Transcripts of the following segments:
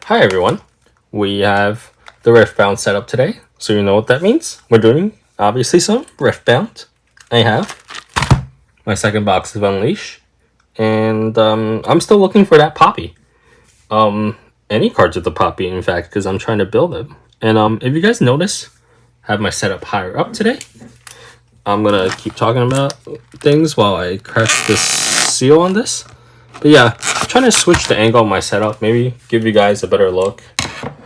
Hi everyone, we have the RiftBound setup today, so you know what that means. We're doing, obviously, some RiftBound. I have my second box of Unleash, and I'm still looking for that Poppy. Any cards with the Poppy, in fact, because I'm trying to build it. And if you guys notice, I have my setup higher up today. I'm gonna keep talking about things while I crack this seal on this. But yeah, I'm trying to switch the angle of my setup, maybe give you guys a better look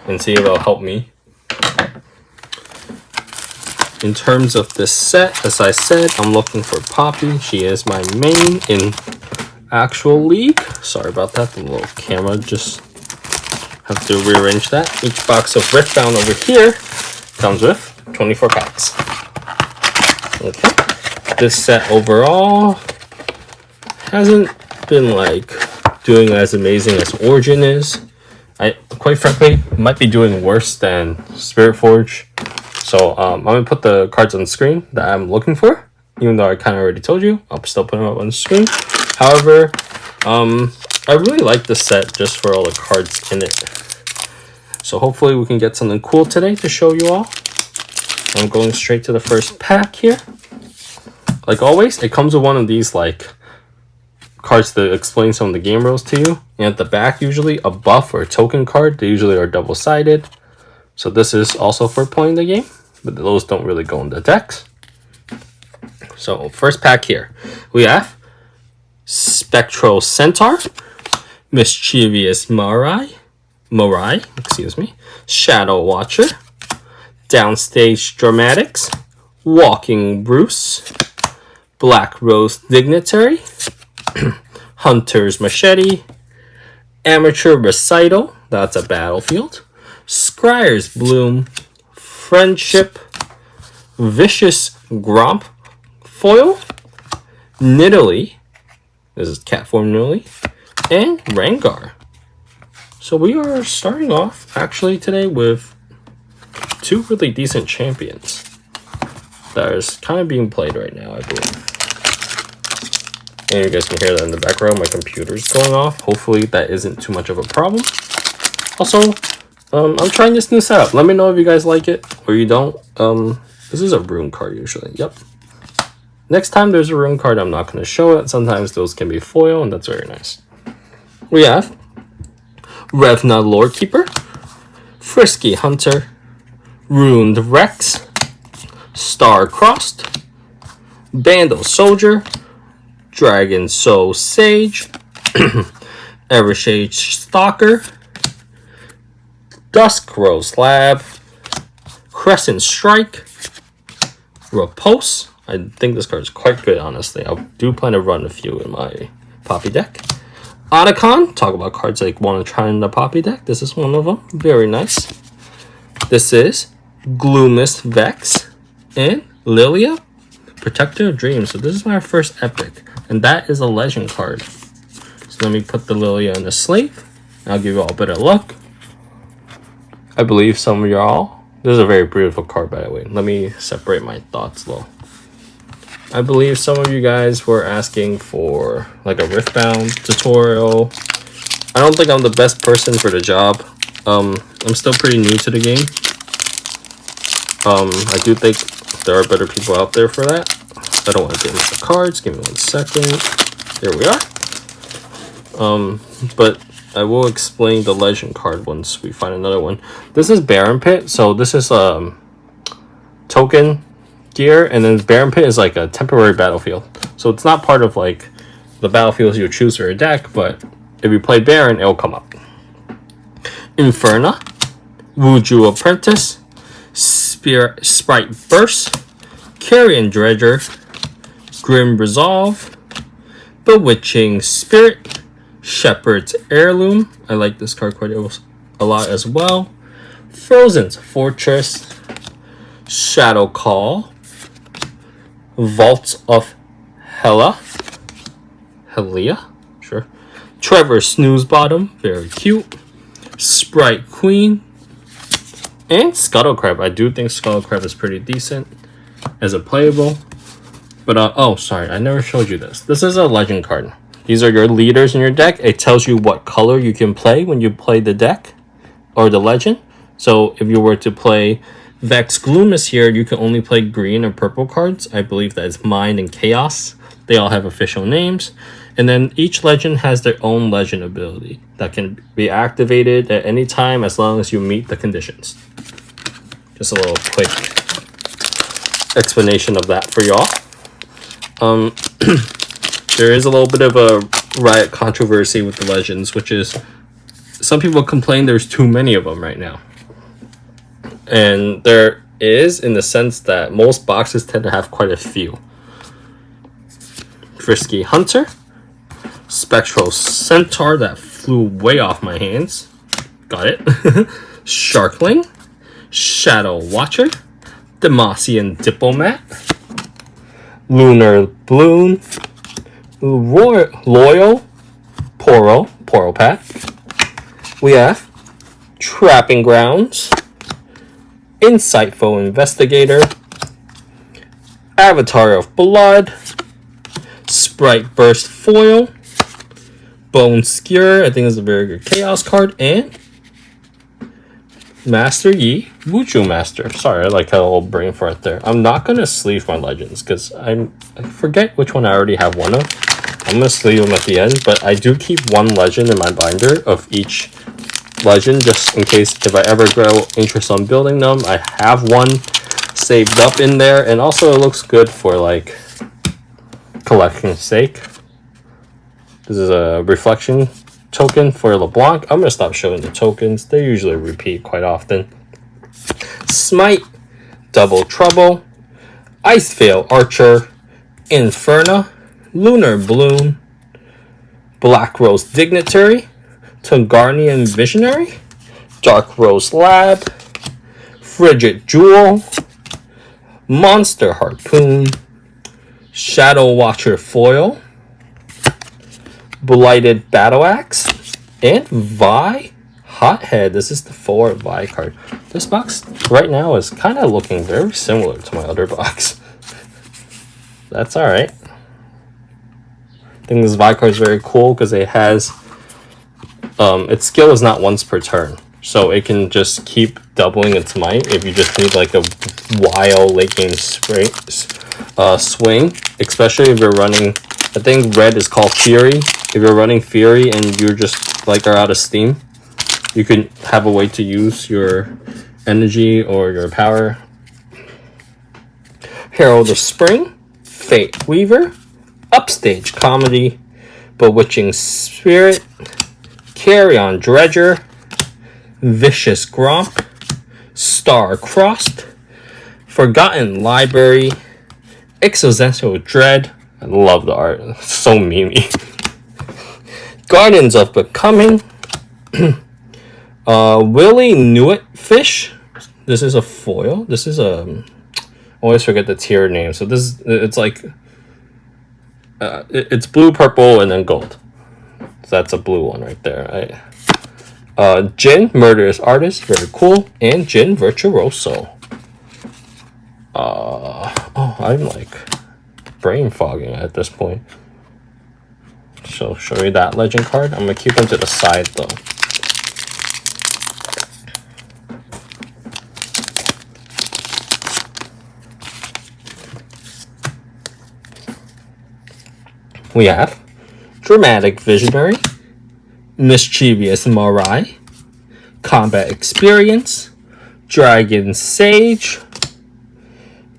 and see if it'll help me. In terms of this set, as I said, I'm looking for Poppy. She is my main in actual league. Sorry about that, the little camera just have to rearrange that. Each box of RiftBound over here comes with 24 packs. Okay, this set overall hasn't been like doing as amazing as Origin is. I quite frankly might be doing worse than Spirit Forge. So I'm gonna put the cards on the screen that I'm looking for, even though I kind of already told you. I'll still put them up on the screen. However, I really like this set just for all the cards in it. So hopefully we can get something cool today to show you all. I'm going straight to the first pack here. Like always, it comes with one of these like cards to explain some of the game rules to you. And at the back, usually a buff or a token card. They usually are double-sided. So this is also for playing the game, but those don't really go in the decks. So first pack here, we have Spectral Centaur, Mischievous Morai, excuse me, Shadow Watcher, Downstage Dramatics, Walking Bruce, Black Rose Dignitary, Hunter's Machete, Amateur Recital, that's a battlefield, Scryer's Bloom, Friendship, Vicious Gromp Foil, Nidalee, this is cat form Nidalee, and Rengar. So we are starting off actually today with two really decent champions that is kind of being played right now, I believe. And you guys can hear that in the background. My computer's going off. Hopefully that isn't too much of a problem. Also, I'm trying this new setup. Let me know if you guys like it or you don't. This is a rune card usually. Yep. Next time there's a rune card, I'm not going to show it. Sometimes those can be foil, and that's very nice. We have Revna Lorekeeper, Frisky Hunter, Ruined Rex, Star-Crossed, Bandle Soldier, Dragon Soul Sage, Evershade Stalker, Dusk Rose Lab, Crescent Strike, Repulse. I think this card is quite good, honestly. I do plan to run a few in my Poppy deck. Otacon, talk about cards I want to try in the Poppy deck. This is one of them. Very nice. This is Gloomist Vex and Lilia, Protector of Dreams. So this is my first epic, and that is a legend card. So let me put the Lilia in the sleeve. I'll give you all a better look. I believe some of y'all, this is a very beautiful card, by the way. Let me separate my thoughts though. I believe some of you guys were asking for like a RiftBound tutorial. I don't think I'm the best person for the job. I'm still pretty new to the game. I do think there are better people out there for that. I don't want to damage the cards. Give me 1 second. Here we are. But I will explain the legend card once we find another one. This is Baron Pit. So this is token gear, and then Baron Pit is like a temporary battlefield. So it's not part of like the battlefields you choose for your deck, but if you play Baron, it'll come up. Inferna, Wuju Apprentice, Sprite Burst, Carrion Dredger, Grim Resolve, Bewitching Spirit, Shepherd's Heirloom. I like this card quite a lot as well. Frozen's Fortress, Shadow Call, Vaults of Helia, sure. Trevor Snooze Bottom, very cute. Sprite Queen, and Scuttle Crab. I do think Scuttle Crab is pretty decent as a playable. But oh, sorry, I never showed you this. This is a legend card. These are your leaders in your deck. It tells you what color you can play when you play the deck. or the legend. So if you were to play Vex Gloomus here, you can only play green or purple cards. I believe that is Mind and Chaos. They all have official names. And then each legend has their own legend ability that can be activated at any time as long as you meet the conditions. Just a little quick explanation of that for y'all. There is a little bit of a riot controversy with the legends, which is some people complain there's too many of them right now. And there is, in the sense that most boxes tend to have quite a few. Frisky Hunter, Spectral Centaur that flew way off my hands. Got it. Sharkling, Shadow Watcher, Demacian Diplomat, Lunar Bloom, Loyal, Poro Pack. We have Trapping Grounds, Insightful Investigator, Avatar of Blood, Sprite Burst Foil, Bone Skewer, I think is a very good Chaos card, and Master Yi, Wuju Master. Sorry, I like had a little brain fart there. I'm not going to sleeve my legends because I forget which one I already have one of. I'm going to sleeve them at the end, but I do keep one legend in my binder of each legend just in case if I ever grow interest on building them. I have one saved up in there, and also it looks good for like collection's sake. This is a reflection token for LeBlanc. I'm gonna stop showing the tokens. They usually repeat quite often. Smite, Double Trouble, Iceveil Archer, Inferna, Lunar Bloom, Black Rose Dignitary, Tungarnian Visionary, Dark Rose Lab, Frigid Jewel, Monster Harpoon, Shadow Watcher Foil, Blighted Battle Axe, and Vi Hothead. This is the 4 Vi card. This box right now is kind of looking very similar to my other box. That's alright. I think this Vi card is very cool because it has its skill is not once per turn, so it can just keep doubling its might if you just need like a wild late game swing, especially if you're running, I think red is called Fury. If you're running Fury and you're just like are out of steam, you can have a way to use your energy or your power. Herald of Spring, Fate Weaver, Upstage Comedy, Bewitching Spirit, Carrion Dredger, Vicious Gromp, Star Crossed, Forgotten Library, Exozenso Dread. I love the art. It's so memey. Gardens of Becoming, Willy Newit Fish. This is a foil. This is a... always forget the tier name. So this, it's like... it's blue, purple, and then gold. So that's a blue one right there, right? Jin, Murderous Artist, very cool. And Jin Virtuoso. Oh, I'm like brain fogging at this point. So show you that legend card. I'm gonna keep them to the side though. We have Dramatic Visionary, Mischievous Marai, Combat Experience, Dragon Sage,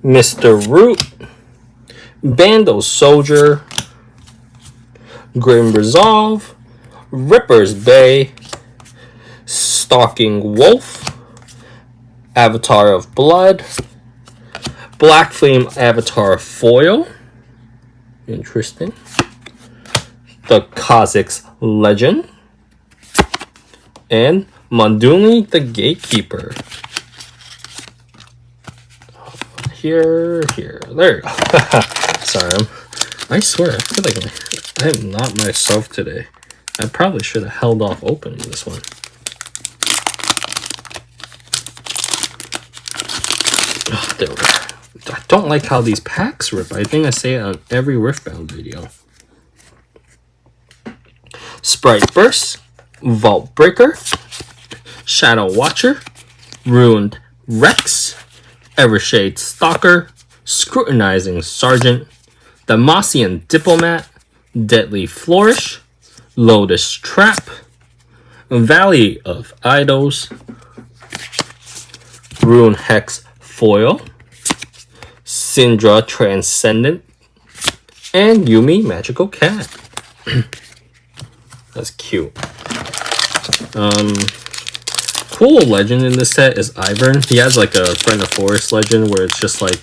Mr. Root, Bandle Soldier, Grim Resolve, Ripper's Bay, Stalking Wolf, Avatar of Blood, Black Flame Avatar Foil, interesting, the Kha'Zix Legend, and Munduni the Gatekeeper. Here, there you go. Sorry, I swear, I feel like I am not myself today. I probably should have held off opening this one. Oh, there we go. I don't like how these packs rip. I think I say it on every RiftBound video. Sprite Burst, Vault Breaker, Shadow Watcher, Ruined Rex, Evershade Stalker, Scrutinizing Sergeant, Demacian Diplomat, Deadly Flourish, Lotus Trap, Valley of Idols, Rune Hex Foil, Syndra Transcendent, and Yumi Magical Cat. That's cute. Cool legend in this set is Ivern. He has like a Friend of Forest legend where it's just like,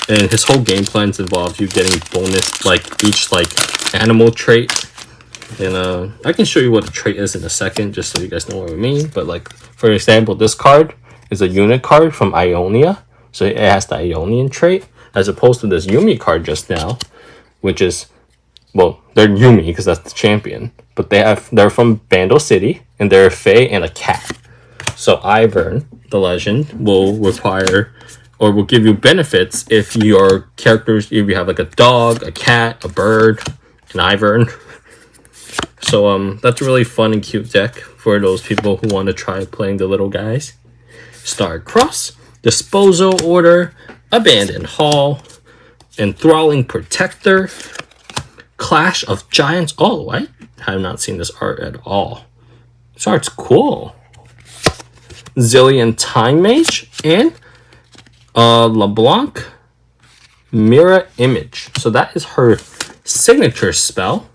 and his whole game plans involve you getting bonus like each like animal trait. And I can show you what the trait is in a second, just so you guys know what I mean. But like, for example, this card is a unit card from Ionia, so it has the Ionian trait, as opposed to this Yumi card just now, which is, well, they're Yumi because that's the champion, but they're from Bandle City, and they're a fae and a cat. So Ivern, the legend, will require or will give you benefits if your characters, if you have like a dog, a cat, a bird, an Ivern. So that's a really fun and cute deck for those people who want to try playing the little guys. Star Cross, Disposal Order, Abandoned Hall, Enthralling Protector, Clash of Giants. Oh, I have not seen this art at all. This art's cool. Zillion Time Mage and LeBlanc Mirror Image. So that is her signature spell.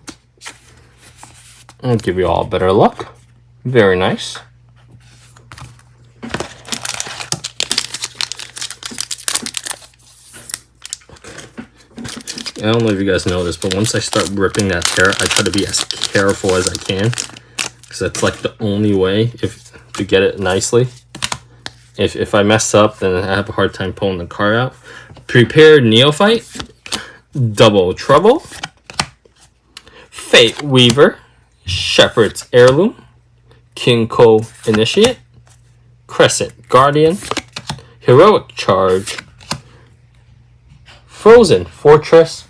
I'll give you all better luck. Very nice. I don't know if you guys know this, but once I start ripping that tear, I try to be as careful as I can, because that's like the only way to get it nicely. If I mess up, then I have a hard time pulling the card out. Prepared Neophyte, Double Trouble, Fate Weaver, Shepherd's Heirloom, Kinko Initiate, Crescent Guardian, Heroic Charge, Frozen Fortress,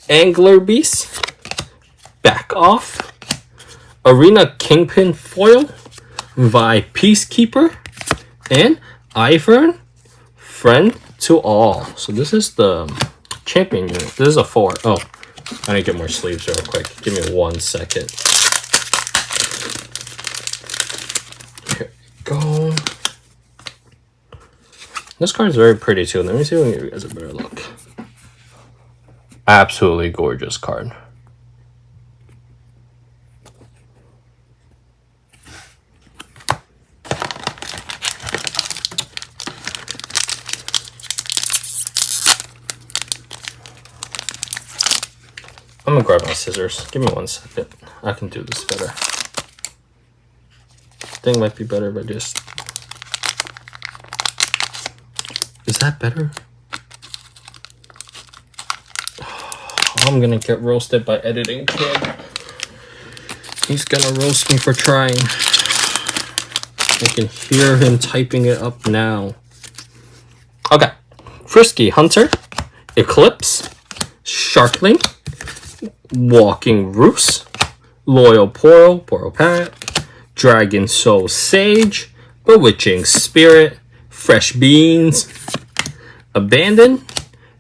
Angler Beast, Back Off, Arena Kingpin Foil, Vi Peacekeeper, and Ivern, Friend to All. So this is the champion unit. This is a 4. Oh, I need to get more sleeves real quick. Give me 1 second. Here we go. This card is very pretty too. Let me see if I can give you guys a better look. Absolutely gorgeous card. I'm gonna grab my scissors. Give me 1 second. I can do this better. Thing might be better, but just... Is that better? I'm gonna get roasted by editing kid. He's gonna roast me for trying. I can hear him typing it up now. Okay. Frisky Hunter, Eclipse, Sharkling, Walking Roost, Loyal Poro Pat, Dragon Soul Sage, Bewitching Spirit, Fresh Beans, Abandon,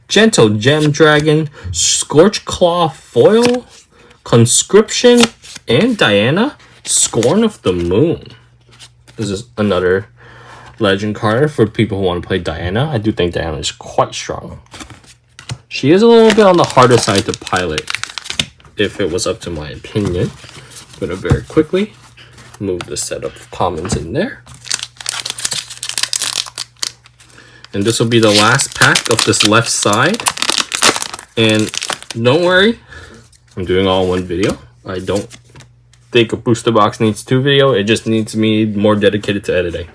Gentle Gem Dragon, Scorch Claw Foil, Conscription, and Diana, Scorn of the Moon. This is another legend card for people who want to play Diana. I do think Diana is quite strong. She is a little bit on the harder side to pilot, if it was up to my opinion. I'm going to very quickly move the set of commons in there. And this will be the last pack of this left side. And don't worry, I'm doing all in one video. I don't think a booster box needs 2 videos. It just needs me more dedicated to editing.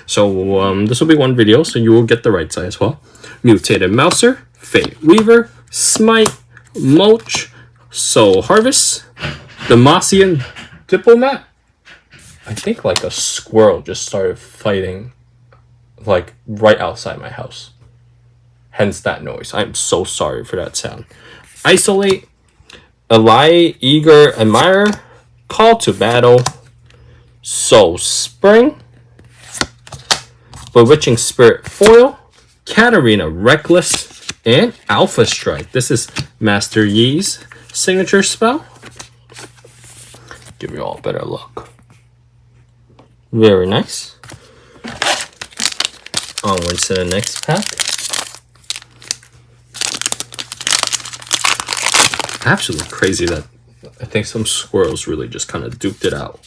So this will be 1 video, so you will get the right side as well. Mutated Mouser, Fate Weaver, Smite, Mulch, Soul Harvest, Demacian Diplomat. I think like a squirrel just started fighting like right outside my house. Hence that noise. I'm so sorry for that sound. Isolate, Ally, Eager Admirer, Call to Battle, Soul Spring, Bewitching Spirit foil, Katarina Reckless, and Alpha Strike. This is Master Yi's signature spell. Give you all a better look. Very nice. Onwards to the next pack. Absolutely crazy that I think some squirrels really just kind of duped it out.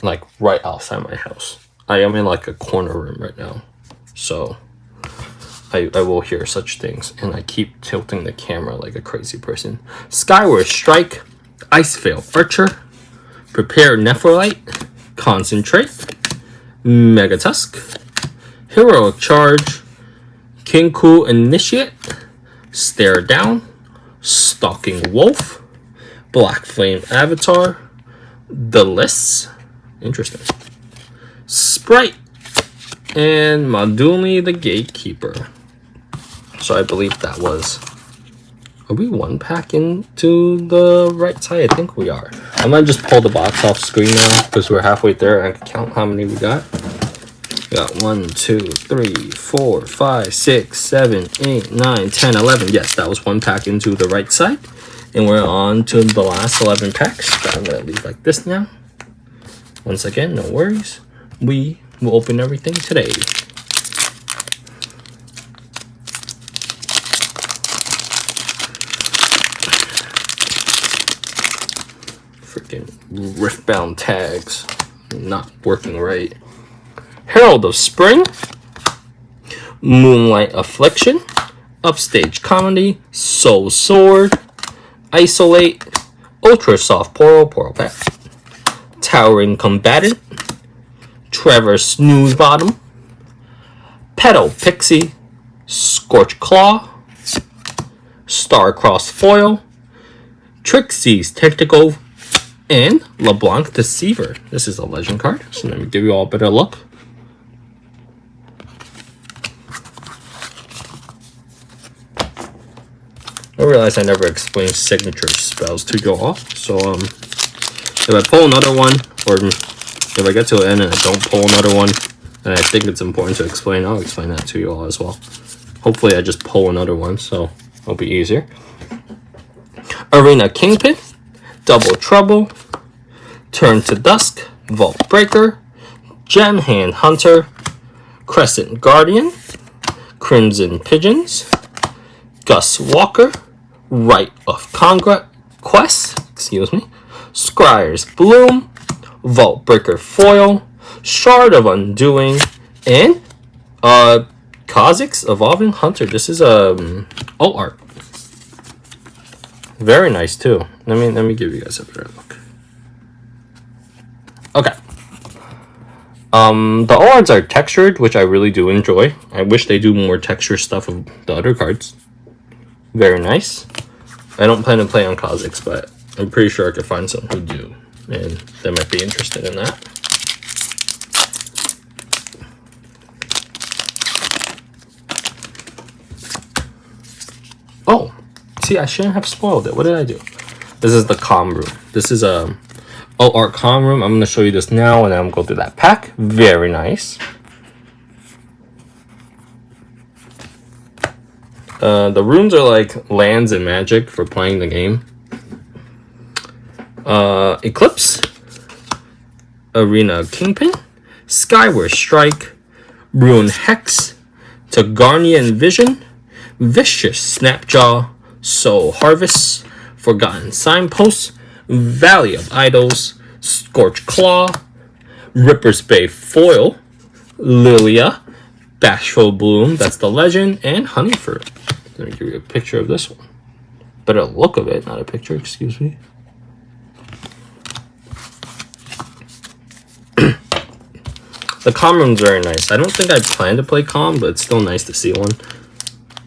Like right outside my house. I am in like a corner room right now. So I will hear such things. And I keep tilting the camera like a crazy person. Skyward Strike, Iceveil Archer, Prepare Nephrolite, Concentrate, Mega Tusk, Heroic Charge, Kinku Initiate, Stare Down, Stalking Wolf, Black Flame Avatar, The Lists, interesting, Sprite, and Maduni the Gatekeeper. So I believe that was... Are we one pack into the right side? I think we are. I might just pull the box off screen now because we're halfway there. I can count how many we got. We got 1, 2, 3, 4, 5, 6, 7, 8, 9, 10, 11. Yes, that was one pack into the right side. And we're on to the last 11 packs. So I'm going to leave like this now. Once again, no worries. We will open everything today. Freaking RiftBound tags. Not working right. Herald of Spring. Moonlight Affliction. Upstage Comedy. Soul Sword. Isolate. Ultra Soft Portal Pack. Towering Combatant. Trevor Snooze Bottom. Petal Pixie. Scorch Claw. Star-Crossed Foil. Trixie's Tactical. And LeBlanc Deceiver. This is a legend card, so let me give you all a better look. I realize I never explained signature spells to you all, so if I pull another one, or if I get to the end and I don't pull another one, and I think it's important to explain, I'll explain that to you all as well. Hopefully I just pull another one, so it'll be easier. Arena Kingpin, Double Trouble, Turn to Dusk, Vault Breaker, Gem Hand Hunter, Crescent Guardian, Crimson Pigeons, Gus Walker, Rite of Conquest, Scryer's Bloom, Vault Breaker Foil, Shard of Undoing, and Kha'Zix's Evolving Hunter. This is alt art. Very nice too. Let me give you guys a better look. Okay. The alt arts are textured, which I really do enjoy. I wish they do more texture stuff of the other cards. Very nice. I don't plan to play on Kha'Zix, but I'm pretty sure I could find some who do, and they might be interested in that. Oh, see, I shouldn't have spoiled it. What did I do? This is the comm room. This is a art comm room. I'm going to show you this now, and then I'm going to go through that pack. Very nice. The rooms are like lands and magic for playing the game. Eclipse, Arena Kingpin, Skyward Strike, Rune Hex, Tagarnian Vision, Vicious Snapjaw, Soul Harvest, Forgotten Signposts, Valley of Idols, Scorch Claw, Ripper's Bay Foil, Lilia, Bashful Bloom, that's the legend, and Honeyfruit. Let me give you a picture of this one. Better look of it, not a picture, excuse me. The comm room's very nice. I don't think I plan to play comm, but it's still nice to see one.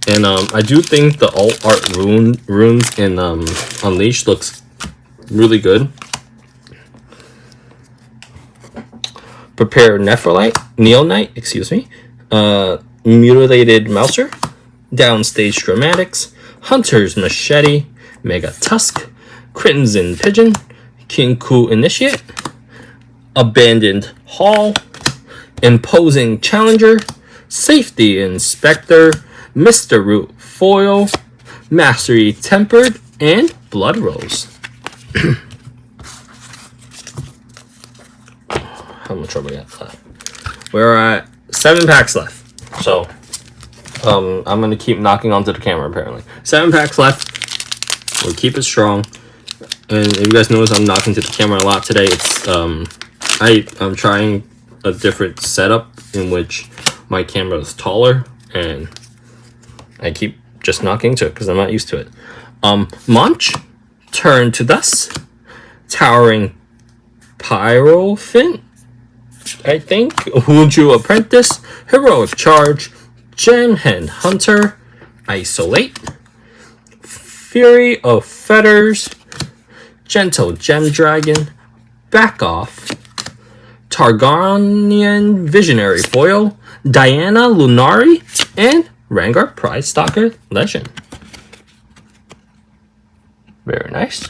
And I do think the alt art runes in Unleashed looks really good. Prepare Nephrolite, Neonite, Mutilated Mouser, Downstage Dramatics, Hunter's Machete, Mega Tusk, Crimson Pigeon, Kinku Initiate, Abandoned Hall, Imposing Challenger, Safety Inspector, Mr. Root Foil, Mastery Tempered, and Blood Rose. How much are we at left? We're at 7 packs left. So, I'm going to keep knocking onto the camera, apparently. 7 packs left. We'll keep it strong. And if you guys notice, I'm knocking to the camera a lot today. It's, I'm trying a different setup in which my camera is taller. And I keep just knocking to it because I'm not used to it. Munch, Turn to Dust, Towering Pyrophant, I think, Wuju Apprentice, Heroic Charge, Gemhen Hunter, Isolate, Fury of Feathers, Gentle Gem Dragon, Back Off, Targaryen Visionary Foil, Diana Lunari, and Rangar Prize Stalker Legend. Very nice.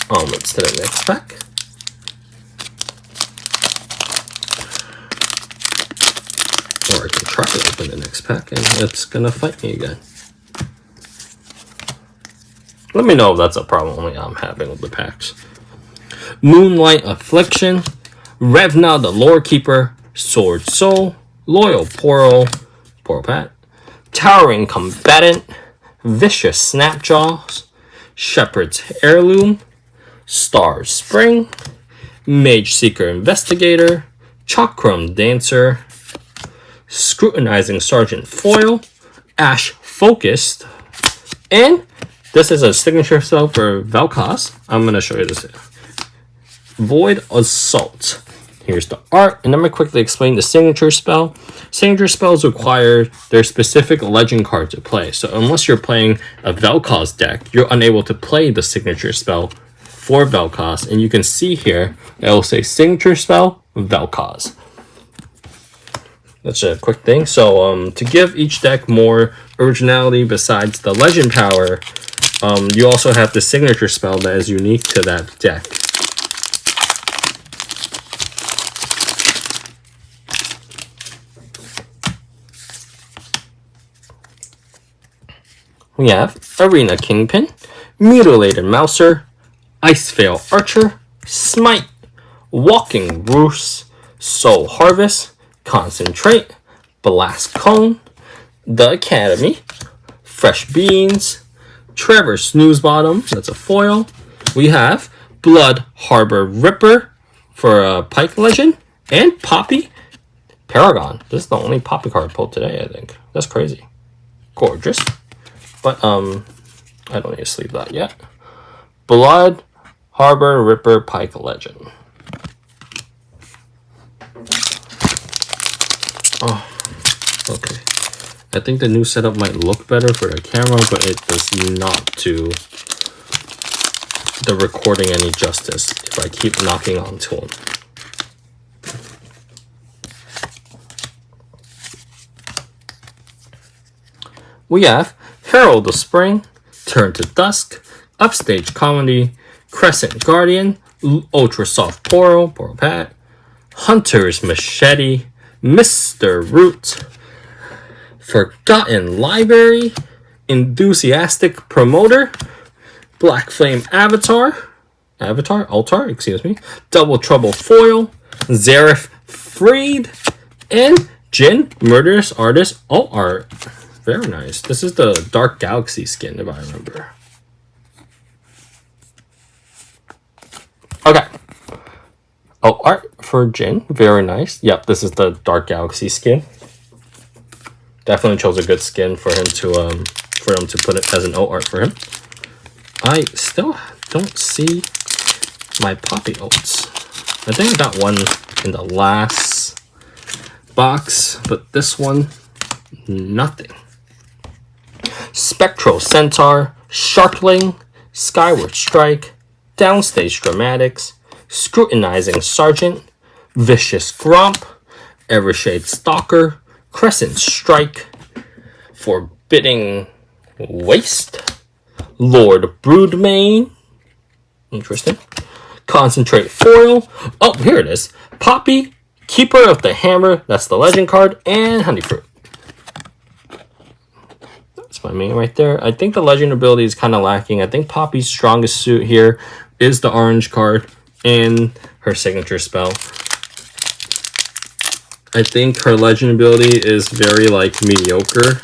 Let's to the next pack. Or I can try to open the next pack and it's gonna fight me again. Let me know if that's a problem only I'm having with the packs. Moonlight Affliction, Revna the Lore Keeper, Sword Soul, Loyal Poro, Pat, Towering Combatant, Vicious Snapjaws, Shepherd's Heirloom, Star Spring, Mage Seeker Investigator, Chakram Dancer, Scrutinizing Sergeant Foil, Ash Focused, and this is a signature spell for Vel'Koz. I'm going to show you this. Void Assault. Here's the art, and I'm going to quickly explain the signature spell. Signature spells require their specific legend card to play. So unless you're playing a Vel'Koz deck, you're unable to play the signature spell for Vel'Koz. And you can see here, it will say signature spell, Vel'Koz. That's a quick thing. So to give each deck more originality besides the legend power, you also have the signature spell that is unique to that deck. We have Arena Kingpin, Mutilated Mouser, Iceveil Archer, Smite, Walking Roost, Soul Harvest, Concentrate, Blast Cone, The Academy, Fresh Beans, Trevor Snoozebottom, that's a foil. We have Blood Harbor Ripper for a Pike Legend, and Poppy Paragon. This is the only Poppy card pulled today, I think. That's crazy. Gorgeous. But, I don't need to sleeve that yet. Blood Harbor Ripper Pike Legend. Oh, okay. I think the new setup might look better for the camera, but it does not do the recording any justice if I keep knocking onto them. We have Herald of Spring, Turn to Dusk, Upstage Comedy, Crescent Guardian, Ultra Soft Poro, Pat, Hunter's Machete, Mr. Root, Forgotten Library, Enthusiastic Promoter, Black Flame Altar, excuse me, Double Trouble Foil, Zareth Freed, and Jin, Murderous Artist Alt Art. Very nice. This is the Dark Galaxy skin, if I remember. Okay. Oh, art for Jin. Very nice. Yep, this is the Dark Galaxy skin. Definitely chose a good skin for him to put it as an O art for him. I still don't see my Poppy oats. I think I got one in the last box, but this one, nothing. Spectral Centaur, Sharpling, Skyward Strike, Downstage Dramatics, Scrutinizing Sergeant, Vicious Gromp, Evershade Stalker, Crescent Strike, Forbidding Waste, Lord Broodmane, interesting, Concentrate foil. Oh, here it is. Poppy, Keeper of the Hammer. That's the legend card. And Honeyfruit. That's my main right there. I think the legend ability is kind of lacking. I think Poppy's strongest suit here is the orange card and her signature spell. I think her legend ability is very, like, mediocre.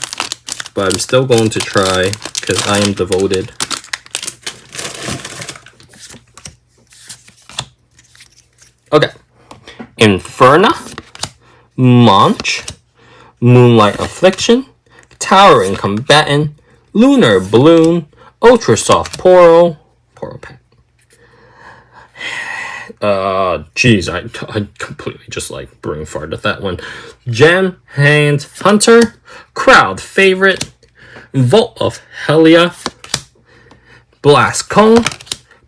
But I'm still going to try because I am devoted. Okay. Inferna, Munch, Moonlight Affliction, Towering Combatant, Lunar Balloon, Ultra Soft Poro Pack. Geez, I completely just like brain farted that one. Gem Hand Hunter, Crowd Favorite, Vault of Helia, Blast Cone,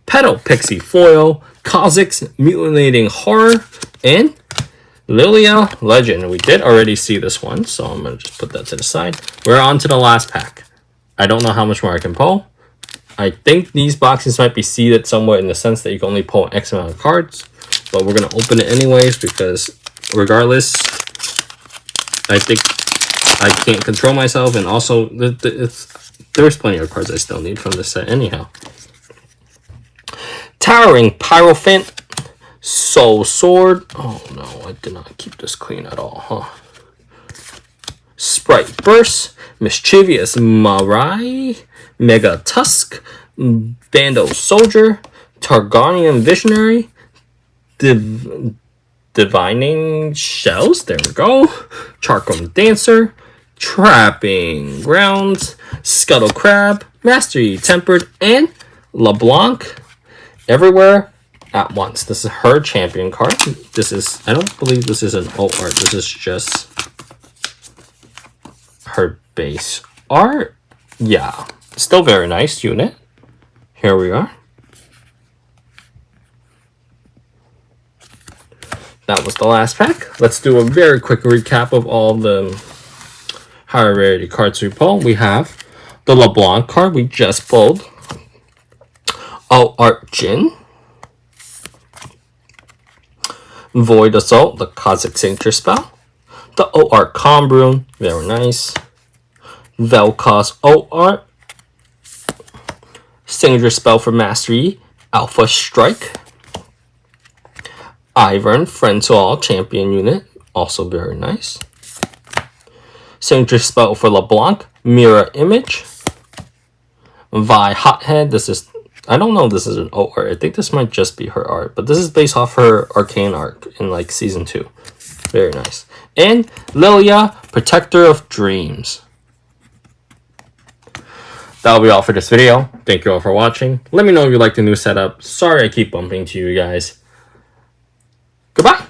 Petal Pixie Foil, Kha'Zix Mutilating Horror, and Lilia Legend. We did already see this one, so I'm going to just put that to the side. We're on to the last pack. I don't know how much more I can pull. I think these boxes might be seeded somewhat in the sense that you can only pull an X amount of cards. But we're going to open it anyways because regardless, I think I can't control myself. And also, there's plenty of cards I still need from this set anyhow. Towering Pyrophant, Soul Sword. Oh no, I did not keep this clean at all, huh? Sprite Burst, Mischievous Marai, Mega Tusk, Bando Soldier, Targaryen Visionary, Divining Shells, there we go, Charcom Dancer, Trapping Grounds, Scuttle Crab, Mastery Tempered, and LeBlanc. Everywhere at once. This is her champion card. This is, I don't believe this is an alt art. This is just her base art. Yeah, still very nice unit. Here we are. That was the last pack. Let's do a very quick recap of all the higher rarity cards we pulled. We have the LeBlanc card we just pulled. Alt Art Jin, Void Assault, the Kha'Zix Signature Spell, the Alt Art Combrune, very nice, Vel'Koz Alt Art, Signature Spell for Mastery, Alpha Strike, Ivern, Friend to All Champion Unit, also very nice, Signature Spell for LeBlanc, Mirror Image, Vi Hothead, this is, I don't know if this is an alt art. I think this might just be her art. But this is based off her Arcane arc in like Season 2. Very nice. And Lilia, Protector of Dreams. That'll be all for this video. Thank you all for watching. Let me know if you like the new setup. Sorry I keep bumping to you guys. Goodbye.